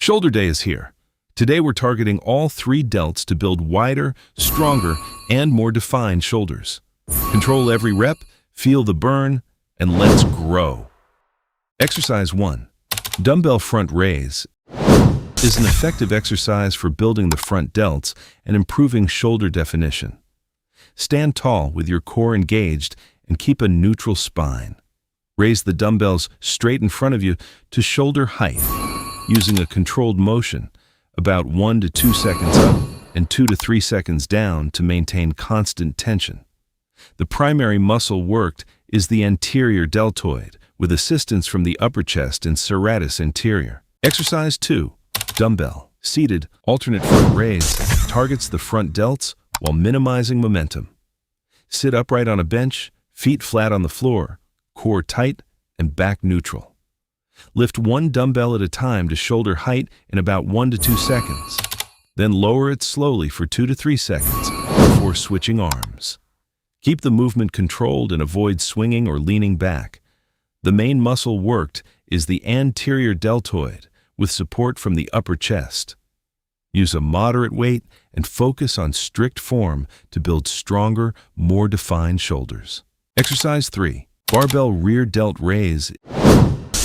Shoulder day is here. Today we're targeting all three delts to build wider, stronger, and more defined shoulders. Control every rep, feel the burn, and let's grow. Exercise 1. Dumbbell front raise is an effective exercise for building the front delts and improving shoulder definition. Stand tall with your core engaged and keep a neutral spine. Raise the dumbbells straight in front of you to shoulder height, using a controlled motion, about 1 to 2 seconds up and 2 to 3 seconds down to maintain constant tension. The primary muscle worked is the anterior deltoid, with assistance from the upper chest and serratus anterior. Exercise 2. Dumbbell seated alternate front raise targets the front delts while minimizing momentum. Sit upright on a bench, feet flat on the floor, core tight and back neutral. Lift one dumbbell at a time to shoulder height in about 1 to 2 seconds. Then lower it slowly for 2 to 3 seconds before switching arms. Keep the movement controlled and avoid swinging or leaning back. The main muscle worked is the anterior deltoid, with support from the upper chest. Use a moderate weight and focus on strict form to build stronger, more defined shoulders. Exercise 3. Barbell rear delt raise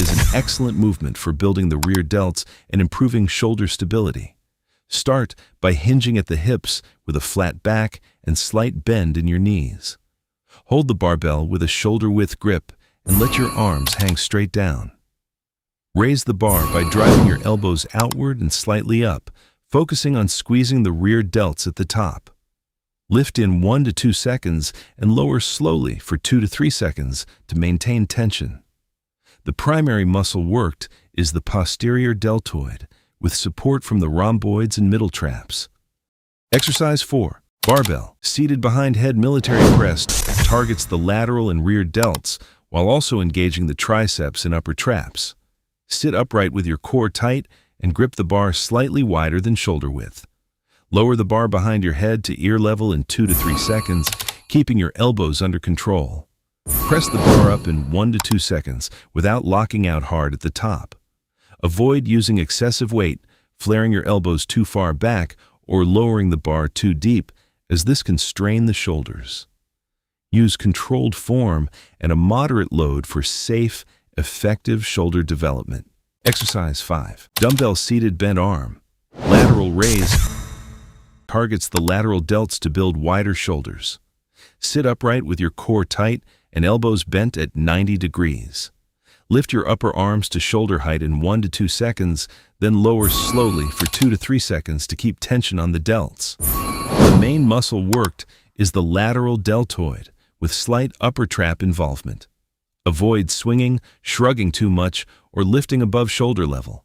is an excellent movement for building the rear delts and improving shoulder stability. Start by hinging at the hips with a flat back and slight bend in your knees. Hold the barbell with a shoulder-width grip and let your arms hang straight down. Raise the bar by driving your elbows outward and slightly up, focusing on squeezing the rear delts at the top. Lift in 1 to 2 seconds and lower slowly for 2 to 3 seconds to maintain tension. The primary muscle worked is the posterior deltoid, with support from the rhomboids and middle traps. Exercise 4. Barbell seated behind head military press targets the lateral and rear delts while also engaging the triceps and upper traps. Sit upright with your core tight and grip the bar slightly wider than shoulder width. Lower the bar behind your head to ear level in 2 to 3 seconds, keeping your elbows under control. Press the bar up in 1 to 2 seconds without locking out hard at the top. Avoid using excessive weight, flaring your elbows too far back, or lowering the bar too deep, as this can strain the shoulders. Use controlled form and a moderate load for safe, effective shoulder development. Exercise 5. Dumbbell seated bent arm. Lateral raise targets the lateral delts to build wider shoulders. Sit upright with your core tight and elbows bent at 90 degrees. Lift your upper arms to shoulder height in 1 to 2 seconds, then lower slowly for 2 to 3 seconds to keep tension on the delts. The main muscle worked is the lateral deltoid, with slight upper trap involvement. Avoid swinging, shrugging too much, or lifting above shoulder level.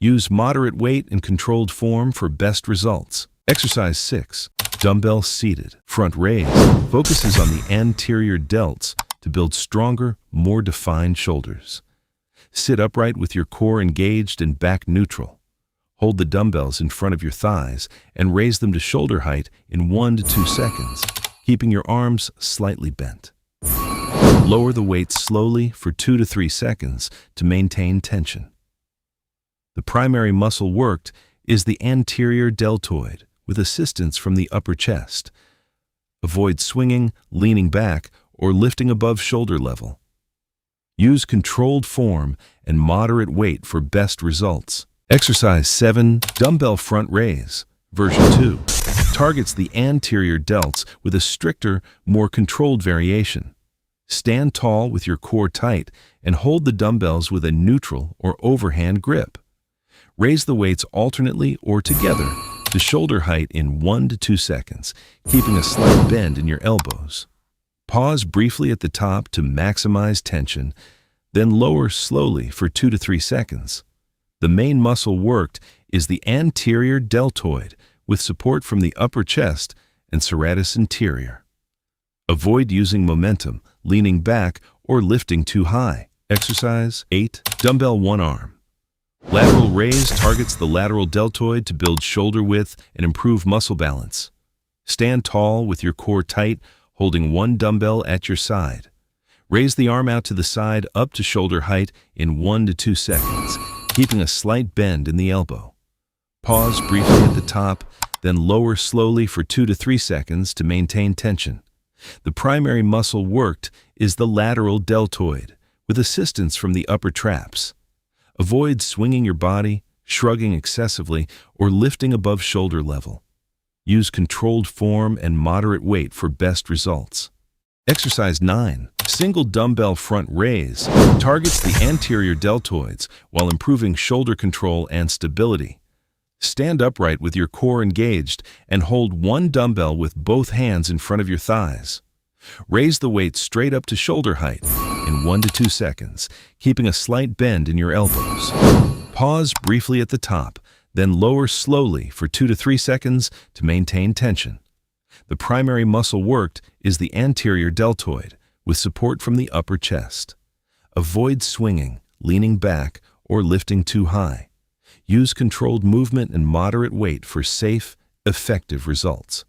Use moderate weight and controlled form for best results. Exercise 6. Dumbbell seated front raise focuses on the anterior delts to build stronger, more defined shoulders. Sit upright with your core engaged and back neutral. Hold the dumbbells in front of your thighs and raise them to shoulder height in 1 to 2 seconds, keeping your arms slightly bent. Lower the weight slowly for 2 to 3 seconds to maintain tension. The primary muscle worked is the anterior deltoid, with assistance from the upper chest. Avoid swinging, leaning back, or lifting above shoulder level. Use controlled form and moderate weight for best results. Exercise 7. Dumbbell front raise, version 2, targets the anterior delts with a stricter, more controlled variation. Stand tall with your core tight and hold the dumbbells with a neutral or overhand grip. Raise the weights alternately or together to shoulder height in 1 to 2 seconds, keeping a slight bend in your elbows. Pause briefly at the top to maximize tension, then lower slowly for 2 to 3 seconds. The main muscle worked is the anterior deltoid, with support from the upper chest and serratus anterior. Avoid using momentum, leaning back, or lifting too high. Exercise 8. Dumbbell one arm. Lateral raise targets the lateral deltoid to build shoulder width and improve muscle balance. Stand tall with your core tight, holding one dumbbell at your side. Raise the arm out to the side up to shoulder height in 1 to 2 seconds, keeping a slight bend in the elbow. Pause briefly at the top, then lower slowly for 2 to 3 seconds to maintain tension. The primary muscle worked is the lateral deltoid, with assistance from the upper traps. Avoid swinging your body, shrugging excessively, or lifting above shoulder level. Use controlled form and moderate weight for best results. Exercise 9. Single dumbbell front raise targets the anterior deltoids while improving shoulder control and stability. Stand upright with your core engaged and hold one dumbbell with both hands in front of your thighs. Raise the weight straight up to shoulder height in 1 to 2 seconds, keeping a slight bend in your elbows. Pause briefly at the top, then lower slowly for 2 to 3 seconds to maintain tension. The primary muscle worked is the anterior deltoid, with support from the upper chest. Avoid swinging, leaning back, or lifting too high. Use controlled movement and moderate weight for safe, effective results.